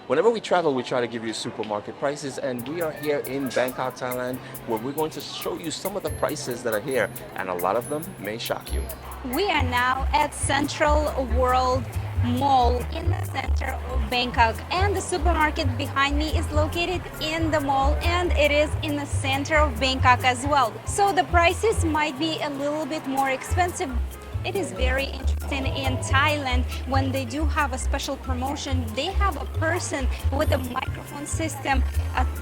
Whenever we travel, we try to give you supermarket prices, and we are here in Bangkok, Thailand, where we're going to show you some of the prices that are here, and a lot of them may shock you. We are now at Central World Mall in the center of Bangkok, and the supermarket behind me is located in the mall, and it is in the center of Bangkok as well. So the prices might be a little bit more expensive. It is very interesting in Thailand when they do have a special promotion. They have a person with a microphone system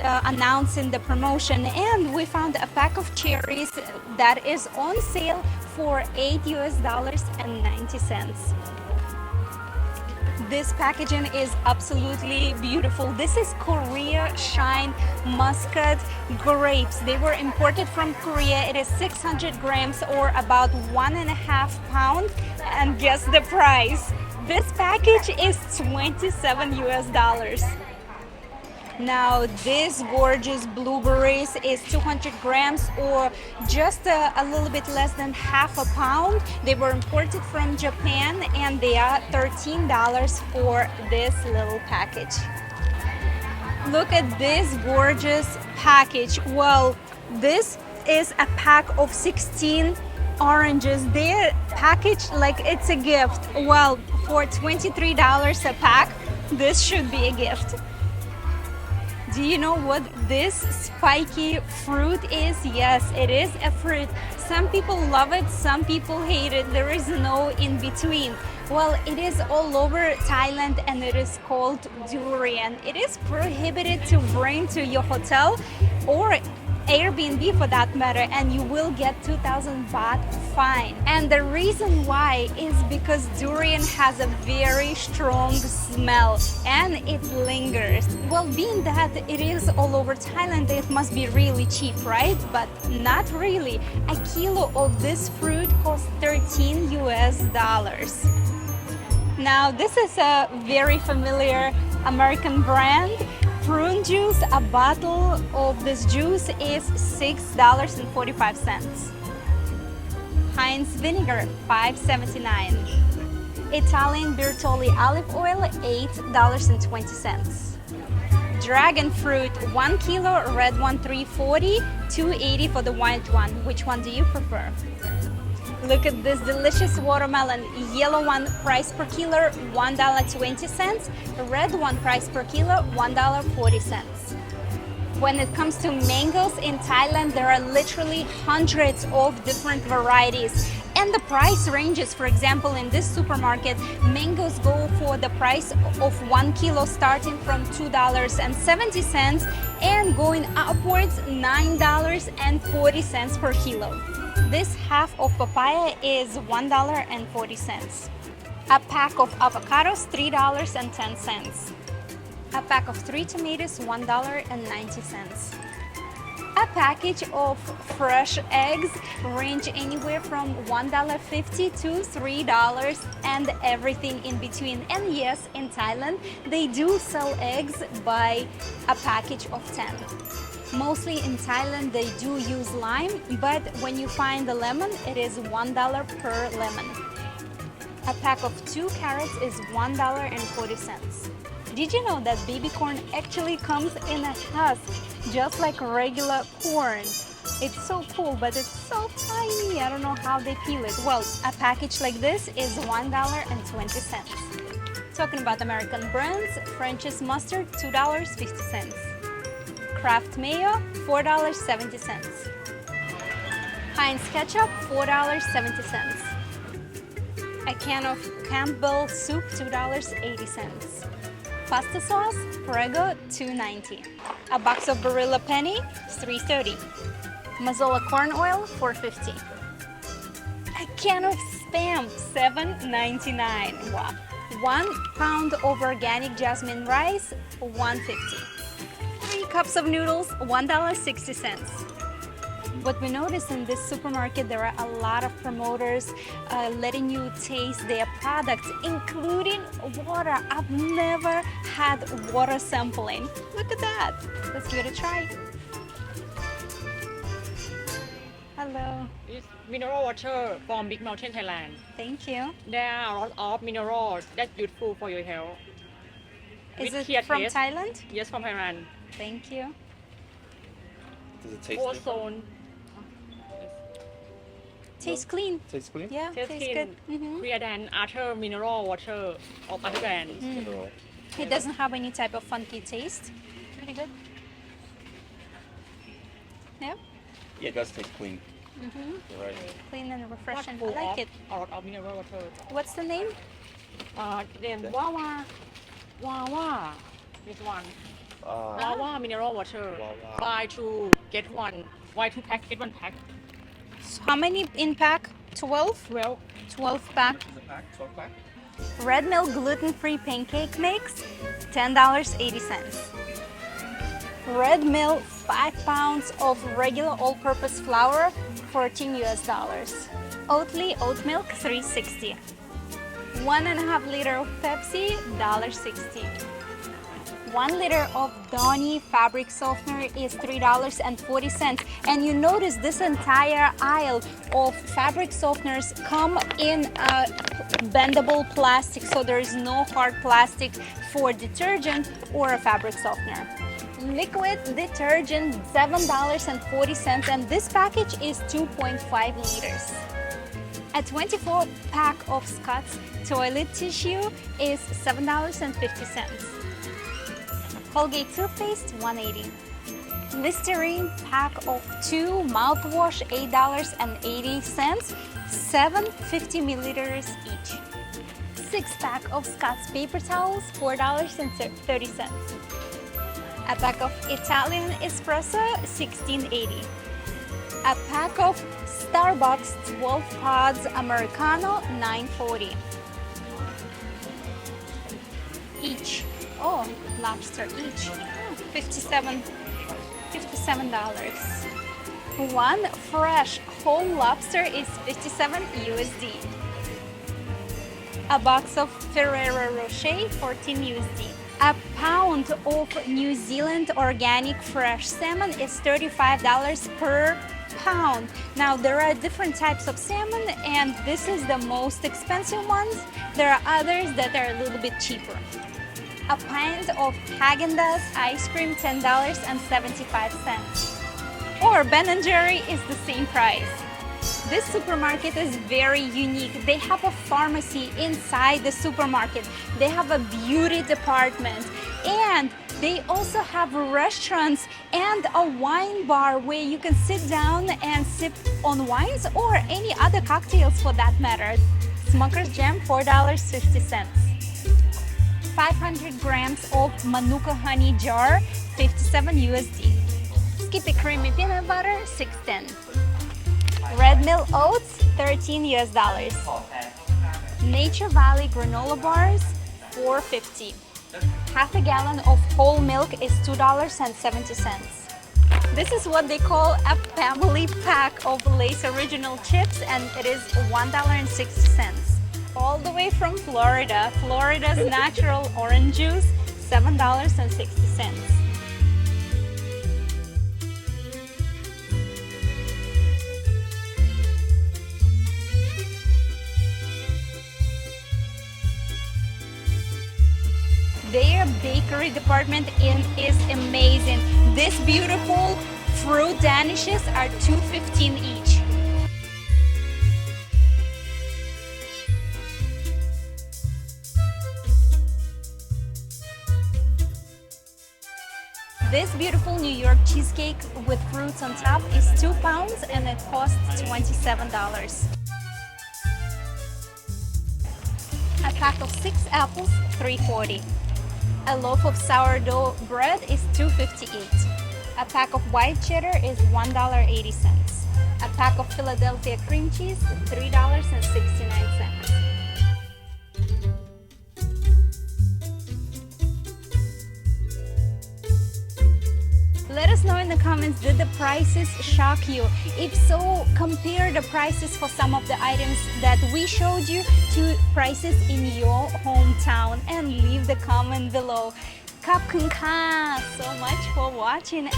announcing the promotion, and we found a pack of cherries that is on sale for $8 and 90 cents. This packaging is absolutely beautiful. This is Korea Shine Muscat grapes. They were imported from Korea. It is 600 grams or about 1.5 pounds. And guess the price. This package is $27. Now this gorgeous blueberries is 200 grams or just a little bit less than half a pound. They were imported from Japan and they are $13 for this little package. Look at this gorgeous package. Well, this is a pack of 16 oranges. They're packaged like it's a gift. Well, for $23 a pack, this should be a gift. Do you know what this spiky fruit is? Yes, it is a fruit. Some people love it, some people hate it. There is no in between. Well, it is all over Thailand and it is called durian. It is prohibited to bring to your hotel or Airbnb for that matter, and you will get 2,000 baht fine. And the reason why is because durian has a very strong smell and it lingers. Well, being that it is all over Thailand, it must be really cheap, right? But not really. A kilo of this fruit costs $13. Now, this is a very familiar American brand. Prune juice, a bottle of this juice is $6.45. Heinz vinegar, $5.79. Italian Bertolli olive oil, $8.20. Dragon fruit, 1 kilo, red one $3.40, $2.80 for the white one. Which one do you prefer? Look at this delicious watermelon. Yellow one price per kilo $1.20. Red one price per kilo $1.40. When it comes to mangoes in Thailand, there are literally hundreds of different varieties. And the price ranges. For example, in this supermarket, mangoes go for the price of 1 kilo starting from $2.70 and going upwards $9.40 per kilo. This half of papaya is $1.40. A pack of avocados, $3.10. A pack of 3 tomatoes, $1.90. A package of fresh eggs range anywhere from $1.50 to $3 and everything in between. And yes, in Thailand, they do sell eggs by a package of 10. Mostly in Thailand, they do use lime, but when you find the lemon, it is $1 per lemon. A pack of 2 carrots is $1.40. Did you know that baby corn actually comes in a husk, just like regular corn? It's so cool, but it's so tiny. I don't know how they peel it. Well, a package like this is $1.20. Talking about American brands, French's mustard, $2.50. Kraft mayo, $4.70. Heinz ketchup, $4.70. A can of Campbell soup, $2.80. Pasta sauce, Prego, $2.90. A box of Barilla Penny, $3.30. Mazola corn oil, $4.50. A can of Spam, $7.99. Wow. 1 pound of organic jasmine rice, $1.50. 3 cups of noodles, $1.60. What we noticed in this supermarket, there are a lot of promoters letting you taste their products, including water. I've never had water sampling. Look at that. Let's give it a try. Hello. It's mineral water from Big Mountain, Thailand. Thank you. There are a lot of minerals that's useful for your health. Is With it clear from taste. Thailand? Yes, from Thailand. Thank you. Does it taste Four different? zone. Tastes clean. Tastes clean? Yeah, Tastes tastes clean. good. Clear than other mineral water of other brands. Mineral. It doesn't have any type of funky taste. Pretty good. Yeah, Yeah, it does taste clean. You're right. clean and Not refreshing. I full like of it. a lot of mineral water. What's the name? Then Wawa. This one. Wawa mineral water. Wawa. Buy two get one. Buy two pack get one pack. So how many in pack? 12? 12. 12 pack. Is it pack? 12 pack? Red Mill gluten-free pancake mix, $10.80. Red Mill 5 pounds of regular all-purpose flour, $14 US. Oatly oat milk, $3.60. 1.5 liter of Pepsi, $1.60. 1 liter of Downy fabric softener is $3.40. And you notice this entire aisle of fabric softeners come in a bendable plastic, so there is no hard plastic for detergent or a fabric softener. Liquid detergent, $7.40, and this package is 2.5 liters. A 24 pack of Scott's toilet tissue is $7.50. Colgate toothpaste, $1.80. Listerine pack of 2 mouthwash, $8.80, 750 milliliters each. 6 pack of Scott's paper towels, $4.30. A pack of Italian espresso, $16.80. A pack of Starbucks 12 pods Americano, $9.40 each. Oh, lobster each, $57. One fresh whole lobster is 57 USD. A box of Ferrero Rocher, 14 USD. A pound of New Zealand organic fresh salmon is $35 per pound. Now there are different types of salmon, and this is the most expensive ones. There are others that are a little bit cheaper. A pint of Häagen-Dazs ice cream, $10.75. Or Ben & Jerry is the same price. This supermarket is very unique. They have a pharmacy inside the supermarket. They have a beauty department, and they also have restaurants and a wine bar where you can sit down and sip on wines or any other cocktails for that matter. Smucker's Jam, $4.50. 500 grams of Manuka honey jar, 57 USD. Skippy creamy peanut butter, $6.10. Red Mill oats, $13 US. Nature Valley granola bars, $4.50. Half a gallon of whole milk is $2.70. This is what they call a family pack of Lay's original chips, and it is $1.60. All the way from Florida, Florida's natural orange juice, $7.60. Their bakery department is amazing. These beautiful fruit danishes are $2.15 each. This beautiful New York cheesecake with fruits on top is 2 pounds and it costs $27. A pack of 6 apples, $3.40. A loaf of sourdough bread is $2.58. A pack of white cheddar is $1.80. A pack of Philadelphia cream cheese, $3.69. Let us know in the comments, did the prices shock you? If so, compare the prices for some of the items that we showed you to prices in your hometown and leave the comment below. Khop khun ka so much for watching.